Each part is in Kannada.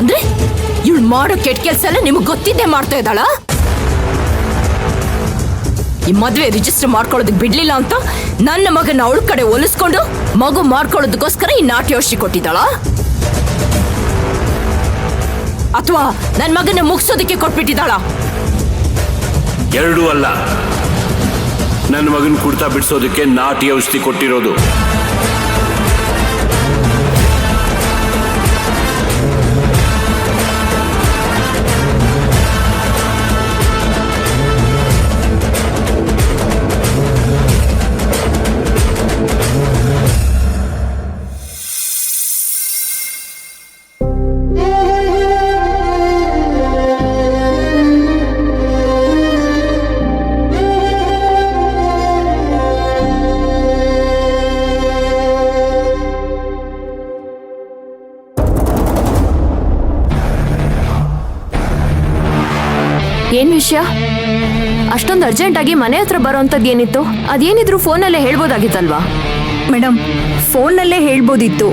ಅಂದ್ರೆ ಇವಳು ಮಾಡೋ ಕೆಟ್ಟ ಕೆಲಸ ಎಲ್ಲ ನಿಮಗೆ ಗೊತ್ತಿದ್ದೇ ಮಾಡ್ತಾ ಇದ್ದಾಳ? ಈ ಮದ್ವೆ ರಿಜಿಸ್ಟರ್ ಮಾಡ್ಕೊಳ್ಳೋದಕ್ಕೆ ಬಿಡ್ಲಿಲ್ಲ ಅಂತ ನನ್ನ ಮಗನ ಅವಳ ಕಡೆ ಒಲಿಸ್ಕೊಂಡು ಮಗು ಮಾಡ್ಕೊಳ್ಳೋದಕ್ಕೋಸ್ಕರ ಈ ನಾಟ್ಯ ಔಷಧಿ ಕೊಟ್ಟಿದ್ದಾಳ? ಅಥವಾ ನನ್ನ ಮಗನ ಮುಗಿಸೋದಕ್ಕೆ ಕೊಟ್ಬಿಟ್ಟಿದ್ದಾಳ? ಎರಡೂ ಅಲ್ಲ. ನನ್ನ ಮಗನ ಕುಡ್ತಾ ಬಿಡಿಸೋದಕ್ಕೆ ನಾಟಿ ಔಷಧಿ ಕೊಟ್ಟಿರೋದು. ಏನ್ ವಿಷಯ? ಅಷ್ಟೊಂದು ಅರ್ಜೆಂಟ್ ಆಗಿ ಮನೆ ಹತ್ರ ಬರೋಂಥದ್ದು ಏನಿತ್ತು? ಅದೇನಿದ್ರು ಫೋನಲ್ಲೇ ಹೇಳ್ಬೋದಾಗಿತ್ತಲ್ವಾ? ಮೇಡಮ್, ಫೋನ್ನಲ್ಲೇ ಹೇಳ್ಬೋದಿತ್ತು,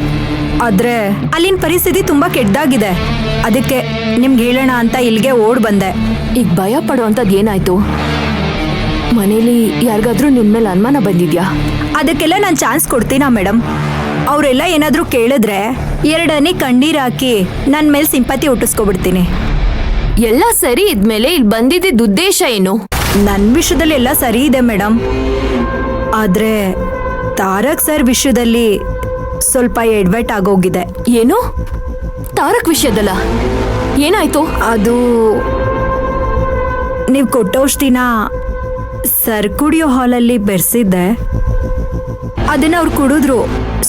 ಆದ್ರೆ ಅಲ್ಲಿನ ಪರಿಸ್ಥಿತಿ ತುಂಬಾ ಕೆಟ್ಟದಾಗಿದೆ. ಅದಕ್ಕೆ ನಿಮ್ಗೆ ಹೇಳೋಣ ಅಂತ ಇಲ್ಲಿಗೆ ಓಡ್ ಬಂದೆ. ಈಗ ಭಯ ಪಡುವಂಥದ್ದು ಏನಾಯ್ತು? ಮನೇಲಿ ಯಾರಿಗಾದ್ರೂ ನಿನ್ ಮೇಲೆ ಅನುಮಾನ ಬಂದಿದ್ಯಾ? ಅದಕ್ಕೆಲ್ಲ ನಾನು ಚಾನ್ಸ್ ಕೊಡ್ತೀನಾ ಮೇಡಮ್? ಅವರೆಲ್ಲ ಏನಾದರೂ ಕೇಳಿದ್ರೆ 2 ಹನಿ ಕಣ್ಣೀರ್ ಹಾಕಿ ನನ್ನ ಮೇಲೆ ಸಿಂಪತಿ ಹುಟ್ಟಿಸ್ಕೊಬಿಡ್ತೀನಿ. ಎಲ್ಲ ಸರಿ ಇದ್ಮೇಲೆ ಇಲ್ಲಿ ಬಂದಿದ್ದ ಉದ್ದೇಶ ಏನು? ನನ್ನ ವಿಷಯದಲ್ಲಿ ಎಲ್ಲ ಸರಿ ಇದೆ ಮೇಡಮ್, ಆದ್ರೆ ತಾರಕ್ ಸರ್ ವಿಷಯದಲ್ಲಿ ಸ್ವಲ್ಪ ಎಡ್ವರ್ಟ್ ಆಗೋಗಿದೆ. ಏನು? ತಾರಕ್ ವಿಷಯದಲ್ಲ? ಏನಾಯ್ತು? ಅದು ನೀವು ಕೊಟ್ಟೌಷಧಿನ ಸರ್ ಕುಡಿಯೋ ಹಾಲಲ್ಲಿ ಬೆರೆಸಿದ್ದೆ. ಅದನ್ನ ಅವ್ರು ಕುಡಿದ್ರು.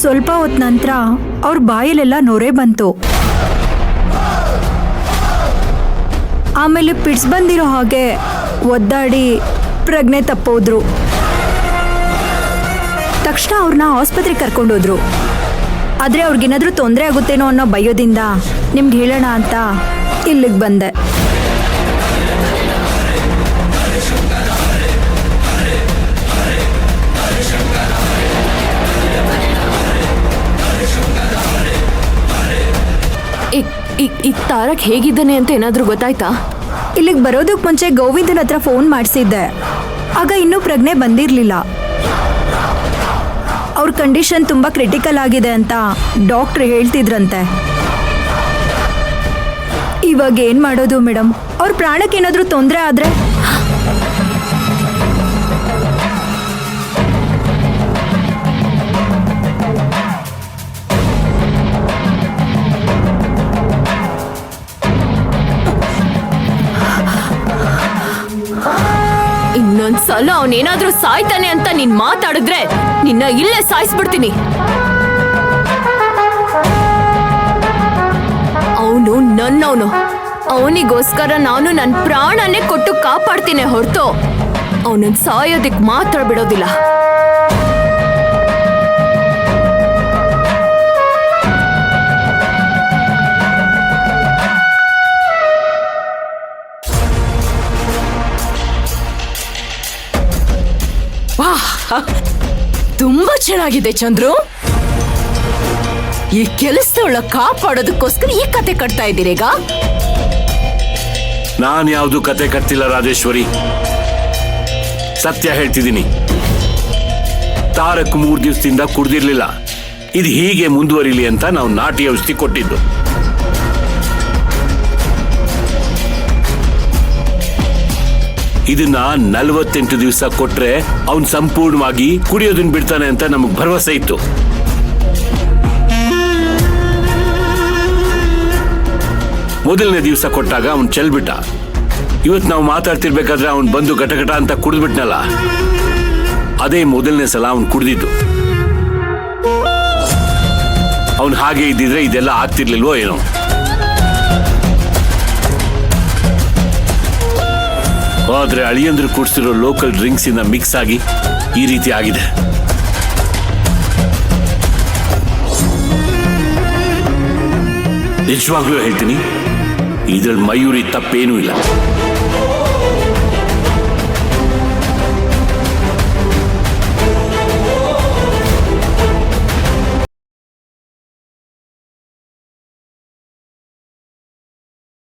ಸ್ವಲ್ಪ ಹೊತ್ತು ನಂತರ ಅವ್ರ ಬಾಯಲ್ಲೆಲ್ಲ ನೊರೆ ಬಂತು. ಆಮೇಲೆ ಪಿಡ್ಸ್ ಬಂದಿರೋ ಹಾಗೆ ಒದ್ದಾಡಿ ಪ್ರಜ್ಞೆ ತಪ್ಪೋದ್ರು. ತಕ್ಷಣ ಅವ್ರನ್ನ ಆಸ್ಪತ್ರೆಗೆ ಕರ್ಕೊಂಡೋದ್ರು. ಆದರೆ ಅವ್ರಿಗೇನಾದ್ರೂ ತೊಂದರೆ ಆಗುತ್ತೇನೋ ಅನ್ನೋ ಭಯದಿಂದ ನಿಮ್ಗೆ ಹೇಳೋಣ ಅಂತ ಇಲ್ಲಿಗೆ ಬಂದೆ. ಈ ತಾರಕ್ ಹೇಗಿದ್ದಾನೆ ಅಂತ ಏನಾದ್ರೂ ಗೊತ್ತಾಯ್ತಾ? ಇಲ್ಲಿಗೆ ಬರೋದಕ್ಕೆ ಮುಂಚೆ ಗೋವಿಂದನ ಹತ್ರ ಫೋನ್ ಮಾಡಿಸಿದ್ದೆ. ಆಗ ಇನ್ನೂ ಪ್ರಜ್ಞೆ ಬಂದಿರಲಿಲ್ಲ. ಅವ್ರ ಕಂಡೀಷನ್ ತುಂಬ ಕ್ರಿಟಿಕಲ್ ಆಗಿದೆ ಅಂತ ಡಾಕ್ಟ್ರ್ ಹೇಳ್ತಿದ್ರಂತೆ. ಇವಾಗ ಏನು ಮಾಡೋದು ಮೇಡಮ್? ಅವ್ರ ಪ್ರಾಣಕ್ಕೆ ಏನಾದರೂ ತೊಂದರೆ ಆದರೆ? ಇನ್ನೊಂದ್ಸಲ ಅವನೇನಾದ್ರೂ ಸಾಯ್ತಾನೆ ಅಂತ ನೀನ್ ಮಾತಾಡಿದ್ರೆ ನಿನ್ನ ಇಲ್ಲೇ ಸಾಯಿಸ್ಬಿಡ್ತೀನಿ. ಅವನು ನನ್ನವನು. ಅವನಿಗೋಸ್ಕರ ನಾನು ನನ್ನ ಪ್ರಾಣನೇ ಕೊಟ್ಟು ಕಾಪಾಡ್ತೀನಿ ಹೊರತು ಅವನನ್ನ ಸಾಯೋದಿಕ್ ಮಾತ್ರ ಬಿಡೋದಿಲ್ಲ. ತುಂಬಾ ಚೆನ್ನಾಗಿದೆ ಚಂದ್ರು. ಈ ಕೆಲಸದೊಳ ಕಾಪಾಡೋದಕ್ಕೋಸ್ಕರ ಈ ಕತೆ ಕಟ್ತಾ ಇದ್ದೀರೀಗ? ನಾನು ಯಾವುದು ಕತೆ ಕಟ್ತಿಲ್ಲ ರಾಜೇಶ್ವರಿ, ಸತ್ಯ ಹೇಳ್ತಿದ್ದೀನಿ. ತಾರಕ್ 3 ದಿವಸದಿಂದ ಕುಡ್ದಿರ್ಲಿಲ್ಲ. ಇದು ಹೀಗೆ ಮುಂದುವರಿಲಿ ಅಂತ ನಾವು ನಾಟಿ ಔಷಧಿ ಕೊಟ್ಟಿದ್ದು. ಇದನ್ನ 48 ದಿವಸ ಕೊಟ್ರೆ ಅವನ್ ಸಂಪೂರ್ಣವಾಗಿ ಕುಡಿಯೋದನ್ನ ಬಿಡ್ತಾನೆ ಅಂತ ನಮಗ್ ಭರವಸೆ ಇತ್ತು. ಮೊದಲನೇ ದಿವಸ ಕೊಟ್ಟಾಗ ಅವನ್ ಚೆಲ್ಬಿಟ್ಟ. ಇವತ್ತು ನಾವು ಮಾತಾಡ್ತಿರ್ಬೇಕಾದ್ರೆ ಅವನ್ ಬಂದು ಘಟಘಟ ಅಂತ ಕುಡಿದ್ಬಿಟ್ನಲ್ಲ, ಅದೇ ಮೊದಲನೇ ಸಲ ಅವನ್ ಕುಡಿದಿದ್ದು. ಅವನ್ ಹಾಗೆ ಇದ್ದಿದ್ರೆ ಇದೆಲ್ಲ ಆಗ್ತಿರ್ಲಿಲ್ವೋ ಏನೋ. ಆದ್ರೆ ಅಳಿಯಂದ್ರು ಕುಡಿಸಿರೋ ಲೋಕಲ್ ಡ್ರಿಂಕ್ಸ್ ಇಂದ ಮಿಕ್ಸ್ ಆಗಿ ಈ ರೀತಿ ಆಗಿದೆ. ನಿಜವಾಗ್ಲೂ ಹೇಳ್ತೀನಿ, ಇದ್ರಲ್ಲಿ ಮಯೂರಿ ತಪ್ಪೇನೂ ಇಲ್ಲ.